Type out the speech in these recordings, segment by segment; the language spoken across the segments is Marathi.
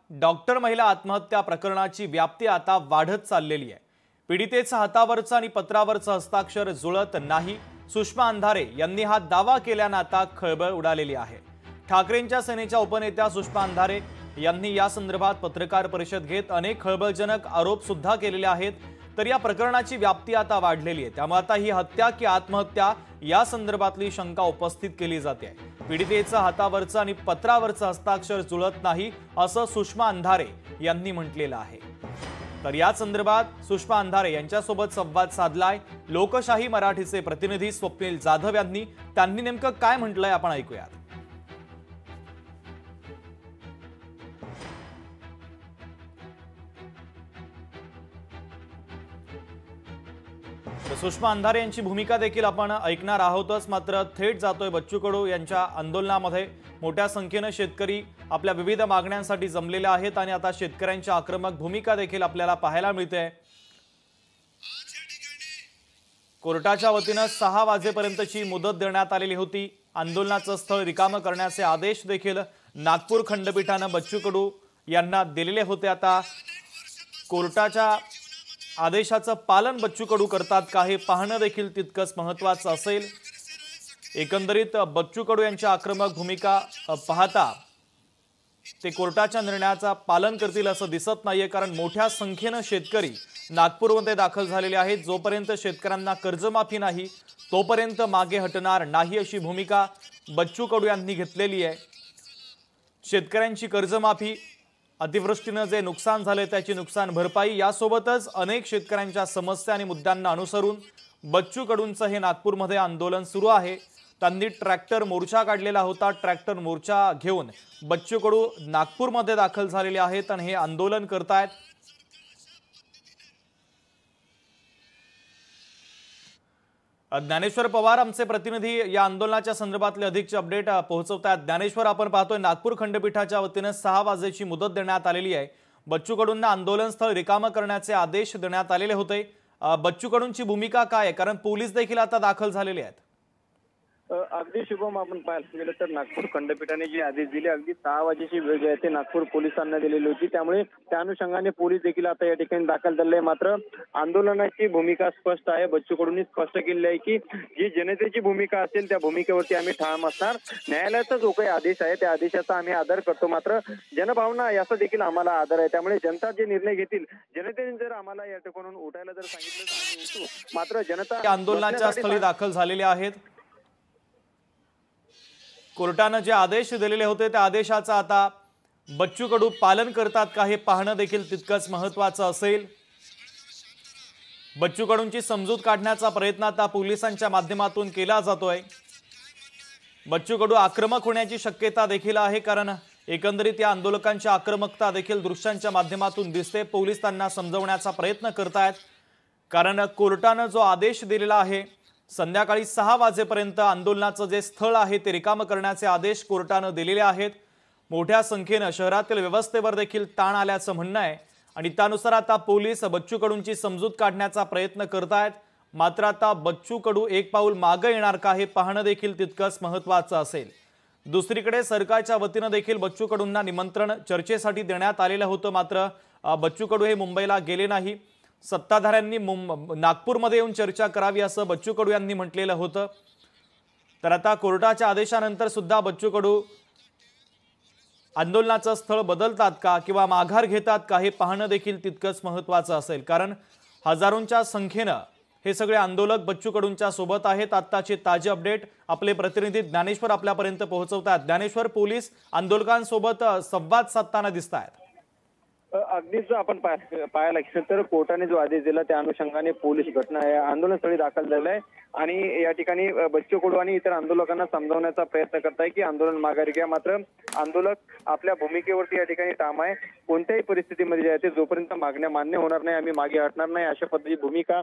डॉक्टर महिला आत्महत्या प्रकरणाची व्याप्ती आता वाढत चाललेली आहे। पीडितेचा हातावरचा आणि पत्रावरचा हस्ताक्षर जुळत नाही, सुषमा अंधारे यांनी हा दावा केल्याने आता खळबळ उडालेली आहे। ठाकरेंच्या सेनेच्या उपनेत्या सुषमा अंधारे यांनी या संदर्भात पत्रकार परिषद घेत अनेक खळबळजनक आरोप सुद्धा केलेले आहेत। तर या प्रकरणाची व्याप्ती आता वाढलेली आहे, त्यामुळे आता ही हत्या की आत्महत्या या संदर्भातली शंका उपस्थित केली जाते। पीडितेचा हातावरचा आणि पत्रावरचा हस्ताक्षर जुळत नाही असं सुषमा अंधारे यांनी म्हटलेलं आहे। तर या संदर्भात सुषमा अंधारे यांच्यासोबत संवाद साधलाय लोकशाही मराठीचे प्रतिनिधी स्वप्नील जाधव यांनी। त्यांनी नेमकं काय म्हटलंय आपण ऐकूयात। सुषमा अंधारे यांची भूमिका देखील आपण ऐकणार आहोतच, मात्र थेट जातोय बच्चू कडू यांच्या आंदोलनामध्ये। मोठ्या संख्येने शेतकरी आपल्या विविध मागण्यांसाठी जमलेले आहेत आणि आता शेतकऱ्यांची आक्रमक भूमिका देखील आपल्याला पाहायला मिळते। कोर्टाच्या वतीने 6 वाजेपर्यंतची मुदत देण्यात आलेली होती। आंदोलनाचं स्थळ रिकामं करण्याचे आदेश देखील नागपूर खंडपीठाने बच्चू कडू यांना दिलेले होते। आता कोर्टाच्या आदेशाचं पालन बच्चू कडू करतात का हे पाहणं देखील तितकंच महत्त्वाचं असेल। एकंदरीत बच्चू कडू यांची आक्रमक भूमिका पाहता ते कोर्टाच्या निर्णयाचा पालन करतील असं दिसत नाहीये, कारण मोठ्या संख्येने शेतकरी नागपूरमध्ये दाखल झालेले आहेत। जोपर्यंत शेतकऱ्यांना कर्जमाफी नाही तोपर्यंत मागे हटणार नाही अशी भूमिका बच्चू कडू यांनी घेतलेली आहे। शेतकऱ्यांची कर्जमाफी, अतिवृष्टीने जे नुकसान झाले त्याची नुकसान भरपाई यासोबतच अनेक शेतकऱ्यांच्या समस्या आणि मुद्द्यांना अनुसरून बच्चू कडूंचं हे नागपूरमध्ये आंदोलन सुरू आहे। त्यांनी ट्रॅक्टर मोर्चा काढलेला होता। ट्रॅक्टर मोर्चा घेऊन बच्चू कडू नागपूरमध्ये दाखल झालेले आहेत आणि हे आंदोलन करतायत। ज्ञानेश्वर पवार आमचे प्रतिनिधी या आंदोलनाच्या संदर्भातले अधिकचे अपडेट पोहोचवतात। ज्ञानेश्वर, आपण पाहतोय नागपूर खंडपीठाच्या वतीने 6 वाजेची मुदत देण्यात आलेली आहे। बच्चू कडूंना आंदोलन स्थळ रिकामं करण्याचे आदेश देण्यात आलेले होते। बच्चू कडूंची भूमिका काय आहे, कारण पोलीस देखील आता दाखल झालेले आहेत। अगदी शुभम, आपण पाहायला गेलं तर नागपूर खंडपीठाने जे आदेश दिले अगदी 6 वाजेची वेळ जी आहे ते नागपूर पोलिसांना दिलेली होती, त्यामुळे त्या अनुषंगाने पोलीस देखील आता या ठिकाणी दाखल झाले आहे। मात्र आंदोलनाची भूमिका स्पष्ट आहे। बच्चू कडूंनी स्पष्ट केली आहे की जी जनतेची भूमिका असेल त्या भूमिकेवरती आम्ही ठाम असणार। न्यायालयाचा जो काही आदेश आहे त्या आदेशाचा आम्ही आदर करतो, मात्र जनभावना याचा देखील आम्हाला आदर आहे। त्यामुळे जनता जे निर्णय घेतील, जनतेने जर आम्हाला या ठिकाणून उठायला जर सांगितलं तर आम्ही उठू, मात्र जनता आंदोलनाच्या स्थळी दाखल झालेले आहेत। कोर्टाने जे आदेश दिलेले होते त्या आदेशाचा आता बच्चू कडू पालन करतात का हे पाहणं देखील तितकंच महत्त्वाचं असेल। बच्चू कडूंची समजूत काढण्याचा प्रयत्न आता पोलिसांच्या माध्यमातून केला जातोय। बच्चू कडू आक्रमक होण्याची शक्यता देखील आहे, कारण एकंदरीत या आंदोलकांची आक्रमकता देखील दृश्यांच्या माध्यमातून दिसते। पोलीस त्यांना समजवण्याचा प्रयत्न करतायत, कारण कोर्टाने जो आदेश दिलेला आहे संध्याकाळी 6 वाजेपर्यंत आंदोलनाचं जे स्थळ आहे ते रिकामं करण्याचे आदेश कोर्टाने दिलेले आहेत। मोठ्या संख्येने शहरातील व्यवस्थेवर देखील ताण आल्याचं म्हणणं आहे आणि त्यानुसार आता पोलीस बच्चू कडूंची समजूत काढण्याचा प्रयत्न करतायत। मात्र आता बच्चू कडू एक पाऊल मागे येणार का हे पाहणं देखील तितकंच महत्त्वाचं असेल। दुसरीकडे सरकारच्या वतीने देखील बच्चू कडूंना निमंत्रण चर्चेसाठी देण्यात आलेलं होतं, मात्र बच्चू कडू हे मुंबईला गेले नाही। सत्ताधाऱ्यांनी नागपूरमध्ये येऊन चर्चा करावी असं बच्चू कडू यांनी म्हटलेलं होतं। तर आता कोर्टाच्या आदेशानंतर सुद्धा बच्चू कडू आंदोलनाचं स्थळ बदलतात का किंवा माघार घेतात का हे पाहणं देखील तितकंच महत्त्वाचं असेल, कारण हजारोंच्या संख्येनं हे सगळे आंदोलक बच्चू कडूंच्या सोबत आहेत। आत्ताचे ताजे अपडेट आपले प्रतिनिधी ज्ञानेश्वर आपल्यापर्यंत पोहोचवतात। ज्ञानेश्वर, पोलीस आंदोलकांसोबत संवाद साधताना दिसतायत। अगदीच आपण पाहायला गेलं तर कोर्टाने जो आदेश दिला त्या अनुषंगाने पोलीस घटना आंदोलनस्थळी दाखल झाले आहे आणि या ठिकाणी बच्चू कडू आणि इतर आंदोलकांना समजावण्याचा प्रयत्न करताय की आंदोलन माघारी घ्या, मात्र आंदोलक आपल्या भूमिकेवरती या ठिकाणी ठाम आहे। कोणत्याही परिस्थितीमध्ये जे आहे ते जोपर्यंत मागण्या मान्य होणार नाही आम्ही मागे हटणार नाही, अशा पद्धतीची भूमिका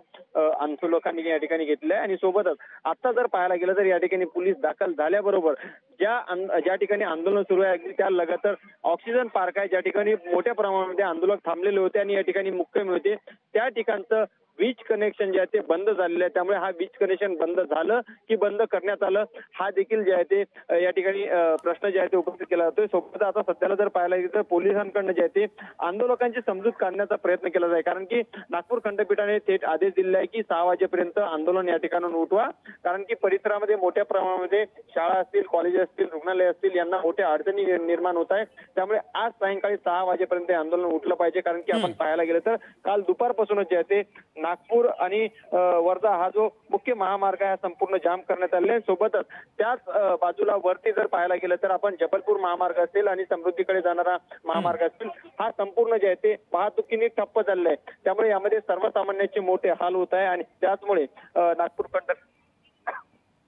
आंदोलकांनी या ठिकाणी घेतली आहे। आणि सोबतच आता जर पाहायला गेलं तर या ठिकाणी पोलीस दाखल झाल्याबरोबर ज्या ठिकाणी आंदोलन सुरू आहे अगदी त्या लगातार ऑक्सिजन पार्क आहे, ज्या ठिकाणी मोठ्या प्रमाणामध्ये आंदोलक थांबलेले होते आणि या ठिकाणी मुक्कामी होते, त्या ठिकाणचं वीज कनेक्शन जे आहे ते बंद झालेलं आहे. त्यामुळे हा वीज कनेक्शन बंद झालं की बंद करण्यात आलं हा देखील जे आहे ते या ठिकाणी प्रश्न जे आहे ते उपस्थित केला जातोय. सोबत आता सध्याला जर पाहायला गेलं तर पोलिसांकडनं जे आहे ते आंदोलकांची समजूत काढण्याचा प्रयत्न केला जाईल, कारण की नागपूर खंडपीठाने थेट आदेश दिले आहे की 6 वाजेपर्यंत आंदोलन या ठिकाणून उठवा, कारण की परिसरामध्ये मोठ्या प्रमाणामध्ये शाळा असतील, कॉलेज असतील, रुग्णालय असतील यांना मोठ्या अडचणी निर्माण होत आहे. त्यामुळे आज सायंकाळी 6 वाजेपर्यंत हे आंदोलन उठलं पाहिजे, कारण की आपण पाहायला गेलं तर काल दुपारपासूनच जे आहे ते नागपूर आणि वर्धा हा जो मुख्य महामार्ग आहे संपूर्ण जाम करण्यात आले. सोबतच त्याच बाजूला वरती जर पाहायला गेलं तर आपण जबलपूर महामार्ग असेल आणि समृद्धीकडे जाणारा महामार्ग असेल हा संपूर्ण जे आहे ते वाहतुकीने ठप्प झालेला आहे. त्यामुळे यामध्ये सर्वसामान्यांचे मोठे हाल होत आहे आणि त्याचमुळे नागपूर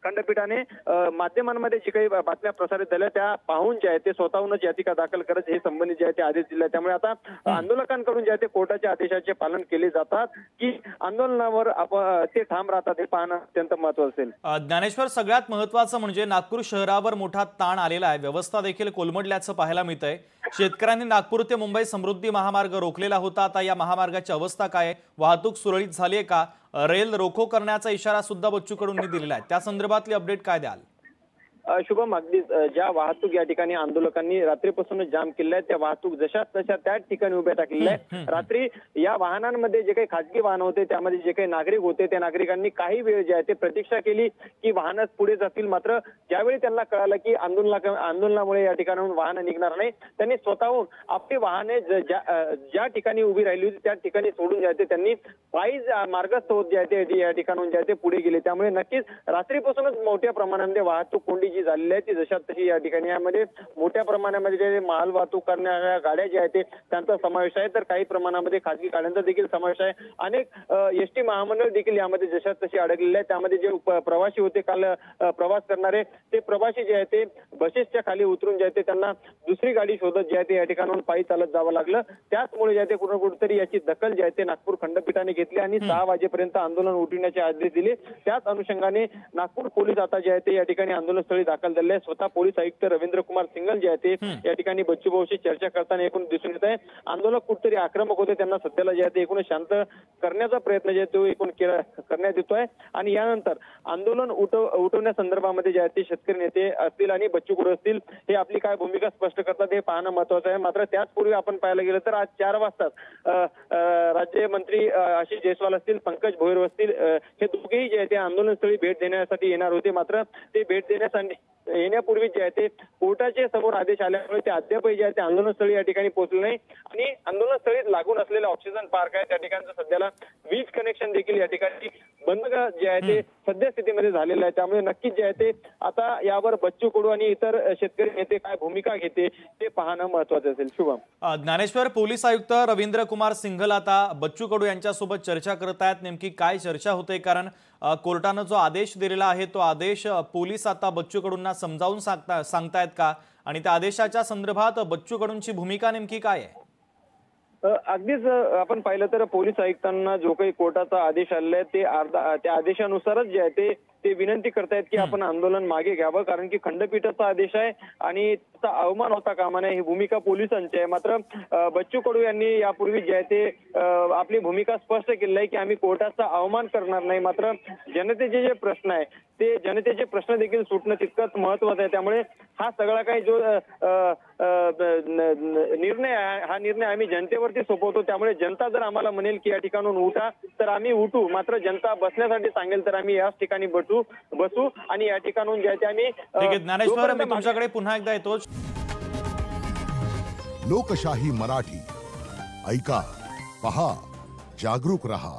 खंडपीठाने माध्यमांमध्ये जी काही बातम्या प्रसारित झाल्या त्या पाहून जे आहे ते स्वतःहूनच याचिका दाखल करत हे संबंधित जे आहे ते आदेश दिले. त्यामुळे आता आंदोलकांकडून जे आहे ते कोर्टाच्या आदेशाचे पालन केले जातात की आंदोलनावर ते ठाम राहतात हे पाहणं अत्यंत महत्त्वाचं असेल. ज्ञानेश्वर, सगळ्यात महत्त्वाचं म्हणजे नागपूर शहरावर मोठा ताण आलेला आहे, व्यवस्था देखील कोलमडल्याचं पाहायला मिळतंय. शेतकऱ्यांनी नागपूर ते मुंबई समृद्धी महामार्ग रोखलेला होता, आता या महामार्गाची अवस्था काय आहे? वाहतूक सुरळीत झाली आहे का? रेल रोको करण्याचा इशारा सुद्धा बच्चू कडूंनी दिलेला आहे, त्या संदर्भातली अपडेट काय द्याल? शुभम, अगदीच ज्या वाहतूक या ठिकाणी आंदोलकांनी रात्रीपासूनच जाम केल्या आहेत त्या वाहतूक जशाच तशा त्याच ठिकाणी उभ्या टाकलेल्या आहेत. रात्री या वाहनांमध्ये जे काही खासगी वाहन होते त्यामध्ये जे काही नागरिक होते त्या नागरिकांनी काही वेळ जे आहे ते प्रतीक्षा केली की वाहनं पुढे जातील. मात्र ज्यावेळी त्यांना कळालं की आंदोलनामुळे या ठिकाणाहून वाहनं निघणार नाही, त्यांनी स्वतःहून आपली वाहने ज्या ठिकाणी उभी राहिली होती त्या ठिकाणी सोडून जे आहे ते त्यांनी पायी मार्गस्थ होत जे आहे ते या ठिकाणून जे आहे ते पुढे गेले. त्यामुळे नक्कीच रात्रीपासूनच मोठ्या प्रमाणामध्ये वाहतूक कोंडी जी झालेली आहे ती जशात तशी या ठिकाणी यामध्ये मोठ्या प्रमाणामध्ये जे माल वाहतूक करणाऱ्या गाड्या ज्या आहेत ते त्यांचा समावेश आहे, तर काही प्रमाणामध्ये खासगी गाड्यांचा देखील समावेश आहे. अनेक एसटी महामंडळ देखील यामध्ये जशात तशी अडकलेले आहेत. त्यामध्ये जे प्रवासी होते काल प्रवास करणारे ते प्रवासी जे आहे ते बसेसच्या खाली उतरून जे आहे ते त्यांना दुसरी गाडी शोधत जे आहे ते या ठिकाणून पायी चालत जावं लागलं. त्याचमुळे जे आहे ते कुठेतरी याची दखल जी आहे ते नागपूर खंडपीठाने घेतली आणि 6 वाजेपर्यंत आंदोलन उठविण्याचे आदेश दिले. त्याच अनुषंगाने नागपूर पोलीस आता जे आहे ते या ठिकाणी आंदोलनस्थळी दाखल झाले आहे. स्वतः पोलीस आयुक्त रवींद्र कुमार सिंगल जे आहे ते या ठिकाणी बच्चूभाऊशी चर्चा करताना एकूण दिसून येत आहे. आंदोलक कुठेतरी आक्रमक होते, त्यांना सध्याला जे आहे ते एकूण शांत करण्याचा प्रयत्न जे आहे तो एकूण करण्यात येतोय आणि यानंतर आंदोलन उठवण्यासंदर्भामध्ये जे आहे ते शेतकरी नेते असतील आणि बच्चू कडू असतील हे आपली काय भूमिका स्पष्ट करतात हे पाहणं महत्वाचं आहे. मात्र त्याचपूर्वी आपण पाहायला गेलं तर आज 4 वाजता राज्यमंत्री आशिष जयस्वाल असतील, पंकज भोयर असतील हे दोघेही जे आहे ते आंदोलनस्थळी भेट देण्यासाठी येणार होते. मात्र ते भेट येण्यापूर्वी जे आहे ते कोर्टाचे समोर आदेश आल्यामुळे ते अद्यापही जे आहे ते आंदोलनस्थळी या ठिकाणी पोहोचले नाही आणि आंदोलनस्थळी लागून असलेले ऑक्सिजन पार्क आहे त्या ठिकाणचं सध्याला वीज कनेक्शन देखील या ठिकाणी बंद जे आहे ते सध्या स्थितीमध्ये झालेलं आहे. त्यामुळे नक्कीच जे आहे ते आता यावर बच्चू कडू आणि इतर शेतकरी नेते काय भूमिका घेते ते पाहणं महत्वाचं असेल. शुभम. ज्ञानेश्वर, पोलीस आयुक्त रवींद्र कुमार सिंघल आता बच्चू कडू यांच्यासोबत चर्चा करत आहेत, नेमकी काय चर्चा होते? कारण कोर्टानं जो आदेश दिलेला आहे तो आदेश पोलीस आता बच्चू कडूंना समजावून सांगतायत का, आणि त्या आदेशाच्या संदर्भात बच्चू कडूंची भूमिका नेमकी काय आहे? अगदीच आपण पाहिलं तर पोलीस आयुक्तांना जो काही कोर्टाचा आदेश आलेला आहे ते त्या आदेशानुसारच जे आहे ते विनंती करतायत की आपण आंदोलन मागे घ्यावं, कारण की खंडपीठाचा आदेश आहे आणि त्याचा अवमान होता कामा नये ही भूमिका पोलिसांची आहे. मात्र बच्चू कडू यांनी यापूर्वी जे आहे ते आपली भूमिका स्पष्ट केली आहे की आम्ही कोर्टाचा अवमान करणार नाही. मात्र जनतेचे जे प्रश्न आहे ते जनतेचे प्रश्न देखील सुटणं तितकंच महत्वाचं आहे. त्यामुळे हा सगळा काही जो निर्णय आहे हा निर्णय आम्ही जनतेवरती सोपवतो. त्यामुळे जनता जर आम्हाला म्हणेल की या ठिकाणून उठा तर आम्ही उठू, मात्र जनता बसण्यासाठी सांगेल तर आम्ही याच ठिकाणी बसू आणि या ठिकाणून जे आहे ते आम्ही. ठीक आहे ज्ञानेश्वर, मी तुमच्याकडे पुन्हा एकदा येतो. लोकशाही मराठी ऐका, पहा, जागरूक रहा.